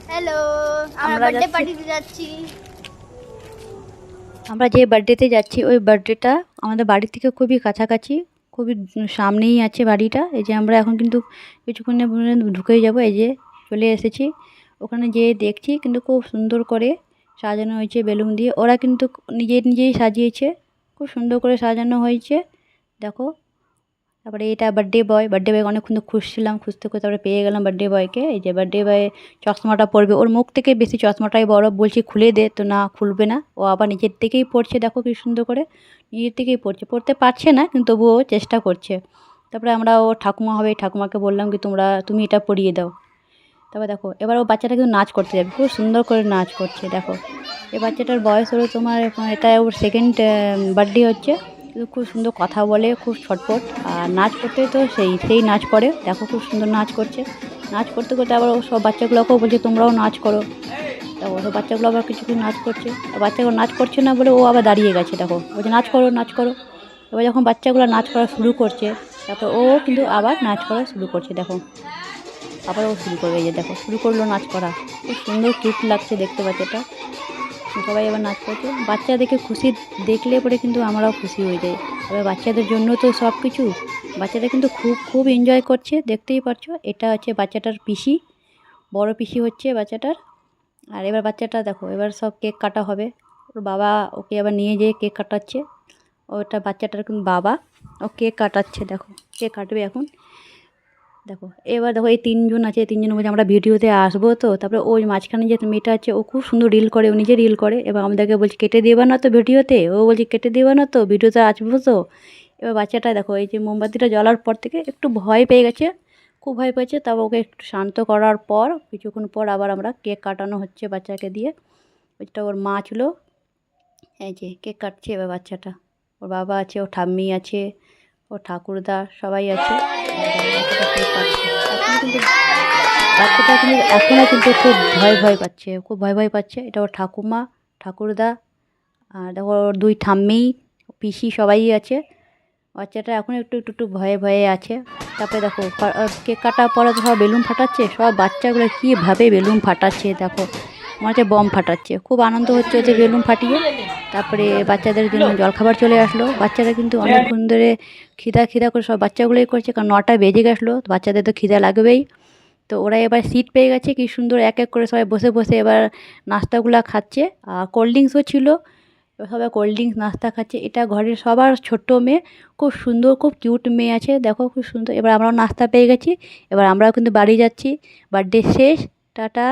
Hello, আমরা birthday পার্টিতে যাচ্ছি। আমরা যে বার্থডেতে যাচ্ছি ওই বার্থডেটা আমাদের বাড়ি থেকে খুবই কাছাকাছি, খুবই সামনেই আছে বাড়িটা। এই যে আমরা এখন কিন্তু কিছুক্ষণের মধ্যে ঢুকেই যাব। এই যে চলে এসেছি, ওখানে যেয়ে দেখছি কিন্তু খুব সুন্দর করে সাজানো হয়েছে বেলুন দিয়ে। ওরা কিন্তু নিজেই সাজিয়েছে, খুব সুন্দর করে সাজানো হয়েছে দেখো। তারপরে এটা বার্থডে বয় অনেকক্ষণ তো খুঁজছিলাম, খুঁজতে খুঁজতে তারপরে পেয়ে গেলাম বার্থডে বয়কে। এই যে বার্থডে বয় চশমাটা পরবে, ওর মুখ থেকে বেশি চশমাটাই বড়, বলছি খুলে দে, তো না খুলবে না, ও আবার নিজের থেকেই পড়ছে দেখো কি সুন্দর করে নিজের থেকেই পড়তে পারছে না কিন্তু তবুও চেষ্টা করছে। তারপরে আমরা ও ঠাকুমা হবে, ঠাকুমাকে বললাম কি তুমি এটা পরিয়ে দাও। তারপর দেখো এবার ও বাচ্চাটা কিন্তু নাচ করতে যাবে, খুব সুন্দর করে নাচ করছে দেখো। এই বাচ্চাটার বয়স হলো তোমার এটা ওর সেকেন্ড বার্থডে হচ্ছে, কিন্তু খুব সুন্দর কথা বলে, খুব ছটপট। আর নাচ করতে তো সেই নাচ করে দেখো, খুব সুন্দর নাচ করছে। নাচ করতে করতে আবার ও সব বাচ্চাগুলোকেও বলছে তোমরাও নাচ করো। তারপর সব বাচ্চাগুলো আবার কিছুক্ষণ নাচ করছে, আর বাচ্চাগুলো নাচ করছে না বলে ও আবার দাঁড়িয়ে গেছে দেখো, বলছে নাচ করো নাচ করো। এবার যখন বাচ্চাগুলো নাচ করা শুরু করছে তারপর ও কিন্তু আবার নাচ করা শুরু করছে দেখো। আবার ও শুরু করবে, এই যে দেখো শুরু করলো নাচ করা। খুব সুন্দর কিউট লাগছে দেখতে বাচ্চাটা। সবাই আবার নাচ করছে, বাচ্চা দেখে খুশি দেখলে পরে কিন্তু আমরাও খুশি হয়ে যাই। এবার বাচ্চাদের জন্য তো সব কিছু। বাচ্চাটা কিন্তু খুব খুব এনজয় করছে, দেখতেই পারছো। এটা হচ্ছে বাচ্চাটার পিসি, বড় পিসি হচ্ছে বাচ্চাটার। আর এবার বাচ্চাটা দেখো, এবার সব কেক কাটা হবে। ওর বাবা ওকে আবার নিয়ে যেয়ে কেক কাটাচ্ছে। ওটা বাচ্চাটার কিন্তু বাবা, ও কেক কাটাচ্ছে দেখো, কেক কাটবে এখন দেখো। এবার দেখো এই তিনজন আছে, তিনজন বলছে আমরা ভিডিওতে আসবো তো। তারপরে ওই মাঝখানে যে মেয়েটা আছে ও খুব সুন্দর রিল করে, ও নিজে রিল করে। এবার আমাদেরকে বলছে কেটে দেবে না তো ভিডিওতে, ও বলছে কেটে দেবে না তো ভিডিওতে আসবো তো। এবার বাচ্চাটা দেখো এই যে মোমবাতিটা জ্বলার পর থেকে একটু ভয় পেয়ে গেছে, খুব ভয় পেয়েছে। তারপর ওকে একটু শান্ত করার পর কিছুক্ষণ পর আবার আমরা কেক কাটানো হচ্ছে বাচ্চাকে দিয়ে। ওইটা ওর মা ছিল, এই যে কেক কাটছে এবার বাচ্চাটা। ওর বাবা আছে, ওর ঠাম্মি আছে, ওর ঠাকুরদা সবাই আছে। বাচ্চাটা কেক কাটছে এখন কিন্তু, বাচ্চাটা কিন্তু এখনও কিন্তু খুব ভয় পাচ্ছে, খুব ভয় পাচ্ছে। এটা ওর ঠাকুমা, ঠাকুরদা, আর দেখো ওর দুই ঠাম্মি, পিসি সবাই আছে। বাচ্চাটা এখন একটু ভয়ে আছে। তারপরে দেখো কেক কাটার পরে তো সব বেলুন ফাটাচ্ছে, সব বাচ্চাগুলো কীভাবে বেলুন ফাটাচ্ছে দেখো, মনে হচ্ছে বম ফাটাচ্ছে। খুব আনন্দ হচ্ছে ওদের বেলুন ফাটিয়ে। তারপরে বাচ্চাদের জন্য জলখাবার চলে আসলো। বাচ্চারা কিন্তু অনেকক্ষণ ধরে খিদা করে সব বাচ্চাগুলোই করছে, কারণ 9টা বেজে গেছিলো, বাচ্চাদের তো খিদা লাগবেই। তো ওরা এবার সিট পেয়ে গেছে, কি সুন্দর এক এক করে সবাই বসে বসে এবার নাস্তাগুলা খাচ্ছে। আর কোল্ড ড্রিঙ্কসও ছিল, এবার সবাই কোল্ড ড্রিঙ্কস নাস্তা খাচ্ছে। এটা ঘরের সবার ছোট্ট মেয়ে, খুব সুন্দর, খুব কিউট মেয়ে আছে দেখো, খুব সুন্দর। এবার আমরাও নাস্তা পেয়ে গেছি, এবার আমরাও কিন্তু বাড়ি যাচ্ছি। বার্থডে শেষ, টাটা।